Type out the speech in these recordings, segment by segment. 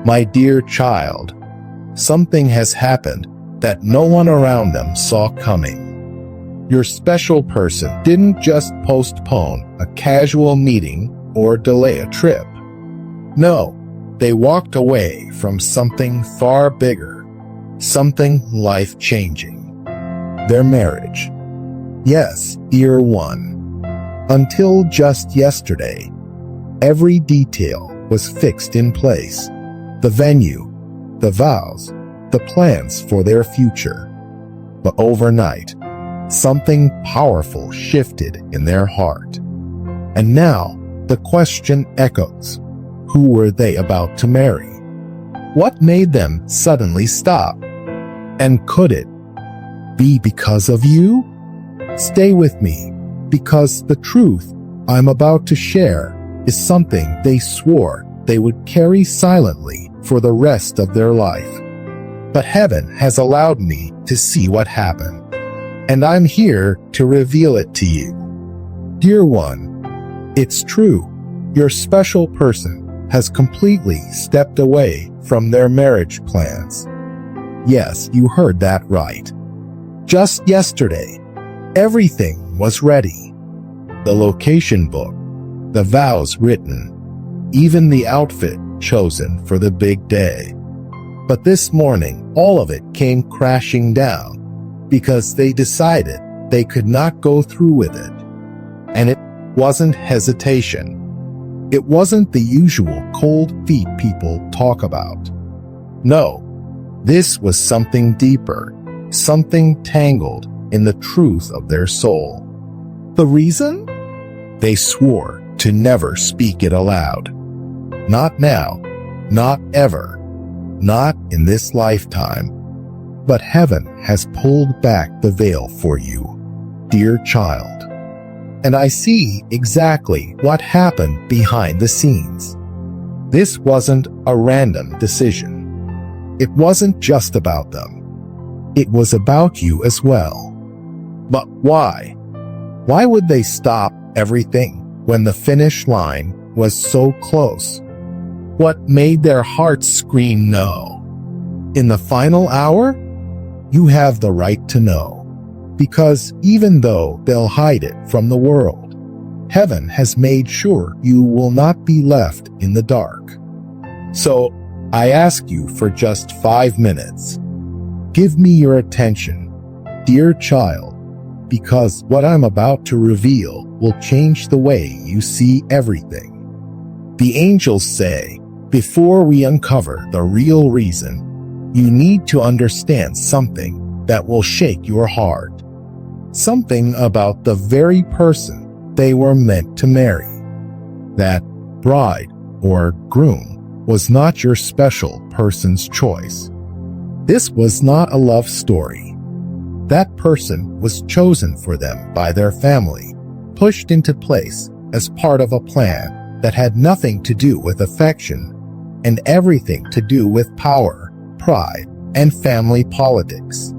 My dear child, something has happened that no one around them saw coming. Your special person didn't just postpone a casual meeting or delay a trip. No, they walked away from something far bigger, something life-changing. Their marriage. Yes, dear one. Until just yesterday, every detail was fixed in place. The venue, the vows, the plans for their future. But overnight, something powerful shifted in their heart. And now, the question echoes. Who were they about to marry? What made them suddenly stop? And could it be because of you? Stay with me, because the truth I'm about to share is something they swore they would carry silently for the rest of their life. But heaven has allowed me to see what happened, and I'm here to reveal it to you. Dear one, it's true, your special person has completely stepped away from their marriage plans. Yes, you heard that right. Just yesterday, everything was ready. The location booked, the vows written, even the outfit chosen for the big day. But this morning, all of it came crashing down because they decided they could not go through with it. And it wasn't hesitation. It wasn't the usual cold feet people talk about. No, this was something deeper, something tangled in the truth of their soul. The reason? They swore to never speak it aloud. Not now, not ever, not in this lifetime. But heaven has pulled back the veil for you, dear child. And I see exactly what happened behind the scenes. This wasn't a random decision. It wasn't just about them. It was about you as well. But why? Why would they stop everything when the finish line was so close? What made their hearts scream no? In the final hour? You have the right to know. Because even though they'll hide it from the world, heaven has made sure you will not be left in the dark. So, I ask you for just 5 minutes. Give me your attention, dear child, because what I'm about to reveal will change the way you see everything. The angels say, before we uncover the real reason, you need to understand something that will shake your heart. Something about the very person they were meant to marry. That bride or groom was not your special person's choice. This was not a love story. That person was chosen for them by their family, pushed into place as part of a plan that had nothing to do with affection and everything to do with power, pride, and family politics.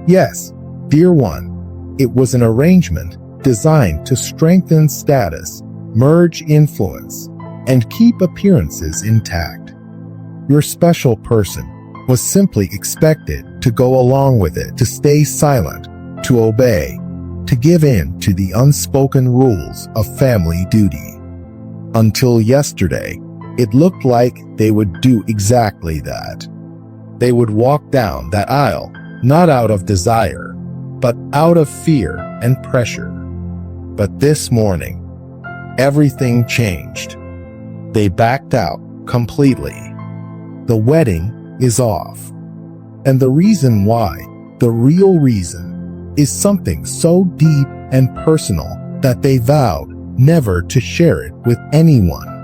Yes, dear one, it was an arrangement designed to strengthen status, merge influence, and keep appearances intact. Your special person was simply expected to go along with it, to stay silent, to obey, to give in to the unspoken rules of family duty. Until yesterday, it looked like they would do exactly that. They would walk down that aisle, not out of desire, but out of fear and pressure. But this morning, everything changed. They backed out completely. The wedding is off. And the reason why, the real reason, is something so deep and personal that they vowed never to share it with anyone.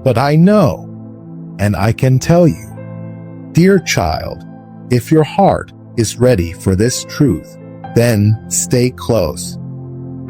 But I know, and I can tell you, dear child, if your heart is ready for this truth, then stay close.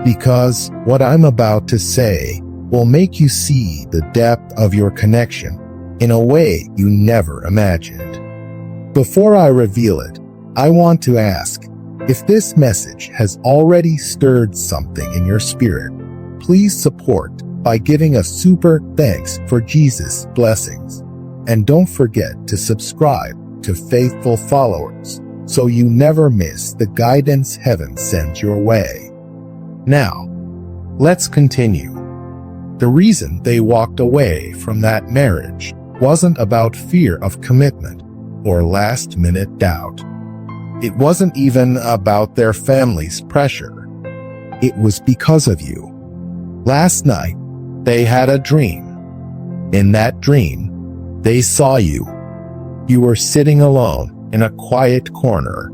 Because what I'm about to say will make you see the depth of your connection in a way you never imagined. Before I reveal it, I want to ask, if this message has already stirred something in your spirit, please support by giving a super thanks for Jesus blessings. And don't forget to subscribe to Faithful Followers so you never miss the guidance heaven sends your way. Now, let's continue. The reason they walked away from that marriage wasn't about fear of commitment or last-minute doubt. It wasn't even about their family's pressure. It was because of you. Last night, they had a dream. In that dream, they saw you. You were sitting alone in a quiet corner,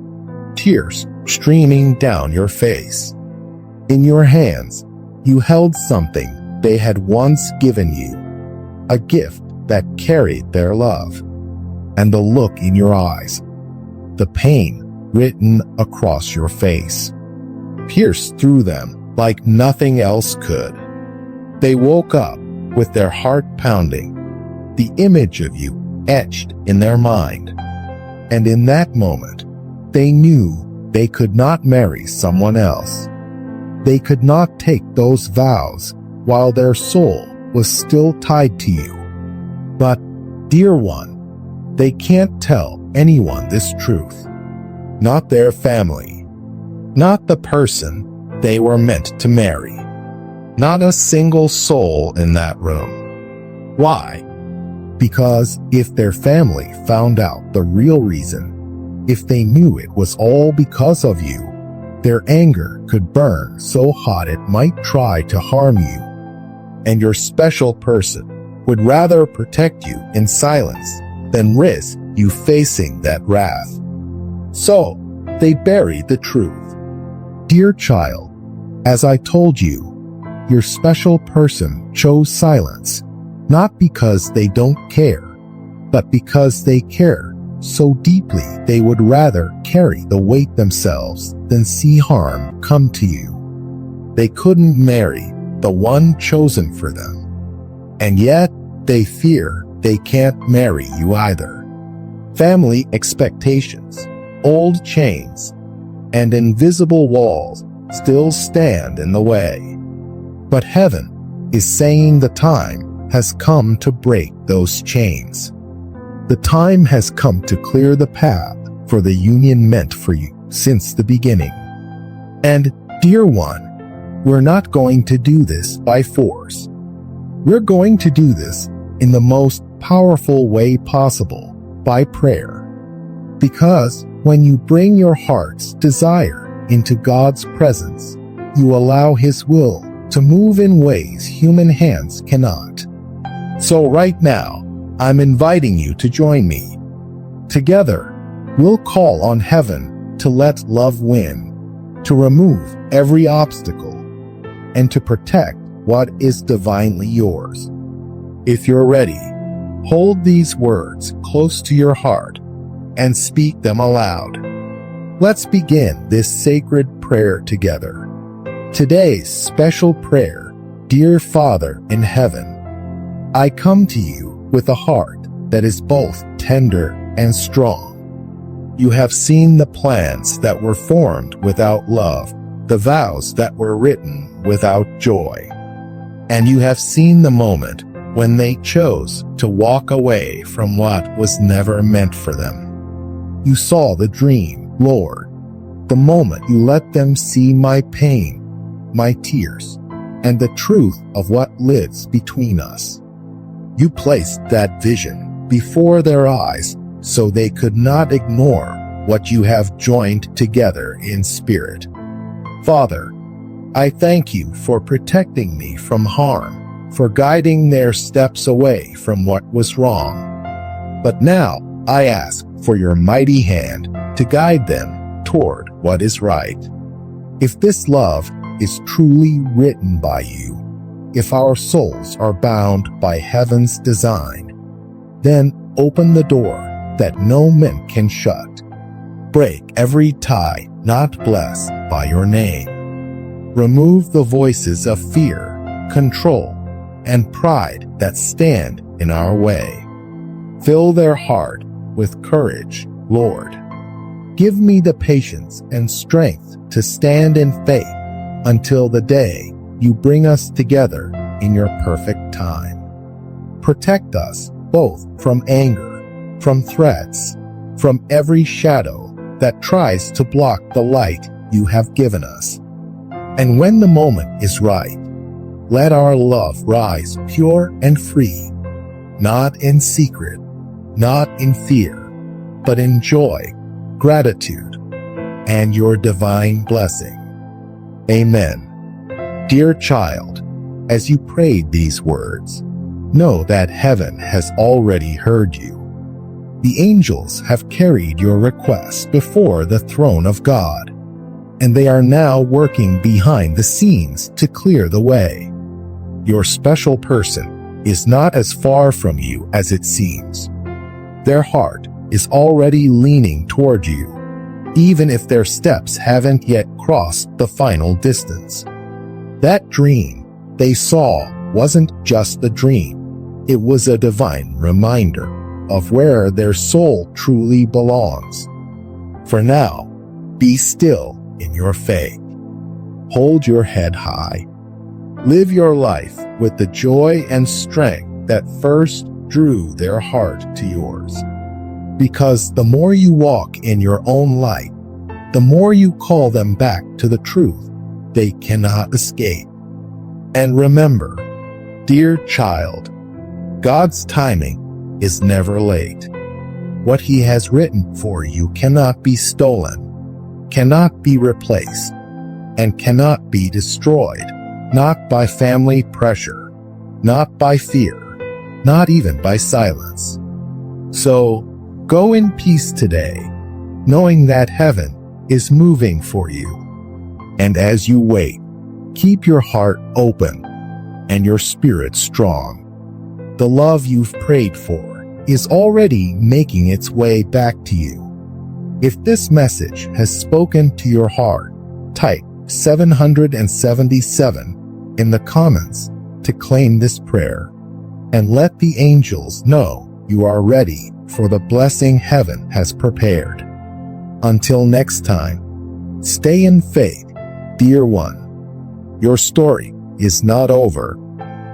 tears streaming down your face. In your hands, you held something they had once given you, a gift that carried their love. And the look in your eyes, the pain written across your face, pierced through them like nothing else could. They woke up with their heart pounding, the image of you etched in their mind. And in that moment, they knew they could not marry someone else. They could not take those vows while their soul was still tied to you. But, dear one, they can't tell anyone this truth. Not their family. Not the person they were meant to marry. Not a single soul in that room. Why? Because if their family found out the real reason, if they knew it was all because of you, their anger could burn so hot it might try to harm you. And your special person would rather protect you in silence than risk you facing that wrath. So, they buried the truth. Dear child, as I told you, your special person chose silence, not because they don't care, but because they care so deeply they would rather carry the weight themselves than see harm come to you. They couldn't marry the one chosen for them, and yet they fear they can't marry you either. Family expectations, old chains, and invisible walls still stand in the way. But heaven is saying the time has come to break those chains. The time has come to clear the path for the union meant for you since the beginning. And, dear one, we're not going to do this by force. We're going to do this in the most powerful way possible, by prayer. Because when you bring your heart's desire into God's presence, you allow His will to move in ways human hands cannot. So right now, I'm inviting you to join me. Together, we'll call on heaven to let love win, to remove every obstacle, and to protect what is divinely yours. If you're ready, hold these words close to your heart and speak them aloud. Let's begin this sacred prayer together. Today's special prayer, dear Father in heaven, I come to you with a heart that is both tender and strong. You have seen the plans that were formed without love, the vows that were written without joy. And you have seen the moment when they chose to walk away from what was never meant for them. You saw the dream, Lord, the moment you let them see my pain, my tears, and the truth of what lives between us. You placed that vision before their eyes so they could not ignore what you have joined together in spirit. Father, I thank you for protecting me from harm, for guiding their steps away from what was wrong. But now I ask for your mighty hand to guide them toward what is right. If this love is truly written by you, if our souls are bound by heaven's design, then open the door that no man can shut. Break every tie not blessed by your name. Remove the voices of fear, control, and pride that stand in our way. Fill their heart with courage, Lord. Give me the patience and strength to stand in faith until the day you bring us together in your perfect time. Protect us both from anger, from threats, from every shadow that tries to block the light you have given us. And when the moment is right, let our love rise pure and free, not in secret, not in fear, but in joy, gratitude, and your divine blessing. Amen. Dear child, as you prayed these words, know that heaven has already heard you. The angels have carried your request before the throne of God, and they are now working behind the scenes to clear the way. Your special person is not as far from you as it seems. Their heart is already leaning toward you, even if their steps haven't yet crossed the final distance. That dream they saw wasn't just a dream. It was a divine reminder of where their soul truly belongs. For now, be still in your faith. Hold your head high. Live your life with the joy and strength that first drew their heart to yours. Because the more you walk in your own light, the more you call them back to the truth they cannot escape. And remember, dear child, God's timing is never late. What He has written for you cannot be stolen, cannot be replaced, and cannot be destroyed, not by family pressure, not by fear, not even by silence. So, go in peace today, knowing that heaven is moving for you. And as you wait, keep your heart open and your spirit strong. The love you've prayed for is already making its way back to you. If this message has spoken to your heart, type 777 in the comments to claim this prayer, and let the angels know you are ready for the blessing heaven has prepared. Until next time, stay in faith, dear one. Your story is not over.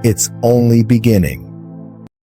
It's only beginning.